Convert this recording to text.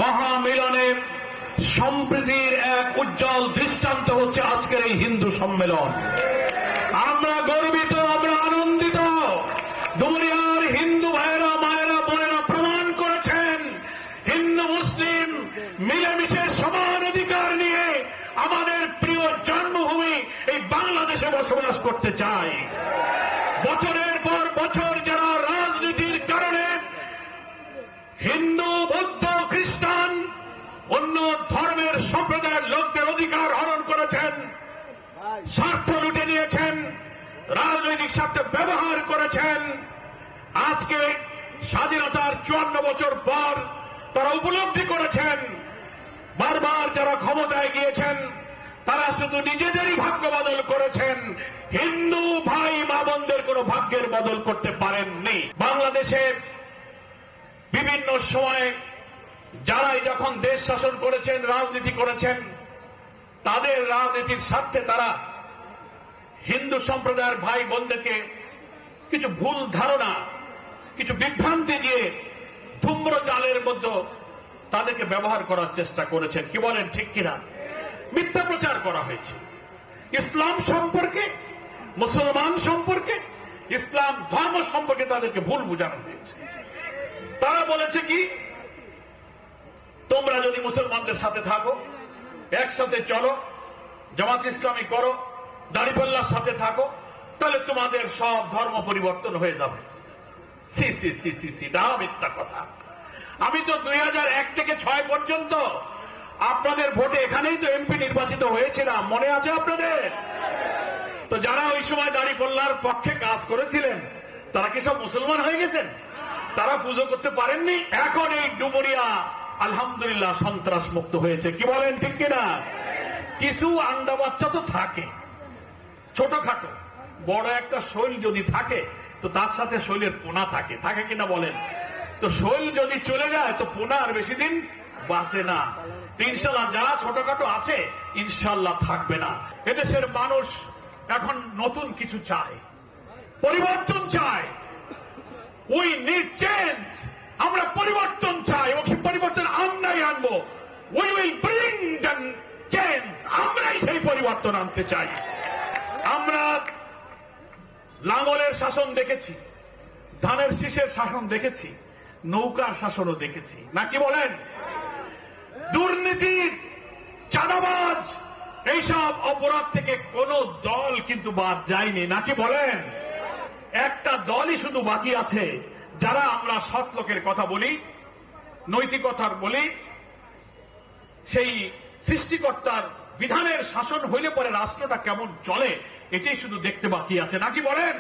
মহামিলনের সম্প্রীতির এক উজ্জ্বল দৃষ্টান্ত হচ্ছে আজকের এই হিন্দু সম্মেলন। আমরা গর্বিত, আমরা আনন্দিত। দুনিয়ার হিন্দু ভাইয়েরা, মায়েরা, বোনেরা প্রমাণ করেছেন হিন্দু মুসলিম মিলেমিশে সমান অধিকার নিয়ে আমাদের প্রিয় জন্মভূমি এই বাংলাদেশে বসবাস করতে চায়। বছরের পর বছর যারা রাজনীতির কারণে হিন্দু, বৌদ্ধ, খ্রিস্টান, অন্য ধর্মের সম্প্রদায়ের লোকদের অধিকার হরণ করেছেন, স্বার্থ লুটে নিয়েছেন, রাজনৈতিক স্বার্থে ব্যবহার করেছেন, আজকে স্বাধীনতার 54 বছর পর তারা উপলব্ধি করেছেন বারবার যারা ক্ষমতায় গিয়েছেন তারা শুধু নিজেদেরই ভাগ্য বদল করেছেন, হিন্দু ভাই মা বোনদের কোন ভাগ্যের বদল করতে পারেননি। বাংলাদেশে বিভিন্ন সময়ে যারাই যখন দেশ শাসন করেছেন, রাজনীতি করেছেন, তাদের রাজনীতির স্বার্থে তারা হিন্দু সম্প্রদায়ের ভাই বোনদেরকে কিছু ভুল ধারণা, কিছু বিভ্রান্তি দিয়ে ধূম্র জালের মধ্যে তাদেরকে ব্যবহার করার চেষ্টা করেছেন। কি বলেন, ঠিক কিনা? মিথ্যা প্রচার করা হয়েছে ইসলাম সম্পর্কে, মুসলমান সম্পর্কে, ইসলাম ধর্ম সম্পর্কে তাদেরকে ভুল বোঝানো হয়েছে। তারা বলেছে কি, তোমরা যদি মুসলমানদের সাথে থাকো, একসাথে চলো, জামাত ইসলামী করো, দাড়িপাল্লার সাথে থাকো, তাহলে তোমাদের সব ধর্ম পরিবর্তন হয়ে যাবে। সি সি সি সি সি না, মিথ্যা কথা। আমি তো 2001 থেকে 6 পর্যন্ত আপনাদের ভোটে এখানেই তো এমপি নির্বাচিত হয়েছিলাম, মনে আছে আপনাদের? তো যারা ওই সময় দাড়িপাল্লার পক্ষে কাজ করেছিলেন তারা কি সব মুসলমান হয়ে গেছেন? তারা পুজো করতে পারেননি। এখন এই ডুমুরিয়া আলহামদুলিল্লাহ সন্ত্রাস মুক্ত হয়েছে। কি বলেন, ঠিক কিনা? কিছু আন্ডা বাচ্চা তো থাকে ছোটখাটো, বড় একটা শৈল যদি থাকে তো তার সাথে শৈলের পোনা থাকে, থাকে কিনা বলেন? তো শৈল যদি চলে যায় তো পোনা আর বেশি দিন বাঁচে না। তো ইনশাল্লাহ যা ছোটখাটো আছে ইনশাল্লাহ থাকবে না। এদেশের মানুষ এখন নতুন কিছু চায়, পরিবর্তন চায়। We need change. আমরা পরিবর্তন চাই এবং সেই পরিবর্তন আমরাই আনবো। We will bring the change. আমরাই সেই পরিবর্তন আনতে চাই। আমরা লাঙ্গলের শাসন দেখেছি, ধানের শীষের শাসন দেখেছি, নৌকার শাসনও দেখেছি, নাকি বলেন? দুর্নীতি, চাঁদাবাজ, এইসব অপরাধ থেকে কোন দল কিন্তু বাদ যায়নি, নাকি বলেন? একটা দলই শুধু বাকি আছে, যারা আমরা সৎ লোকের কথা বলি, নৈতিকতার বলি, সেই সৃষ্টিকর্তার বিধানের শাসন হইলে পরে রাষ্ট্রটা কেমন চলে এটাই শুধু দেখতে বাকি আছে, নাকি বলেন?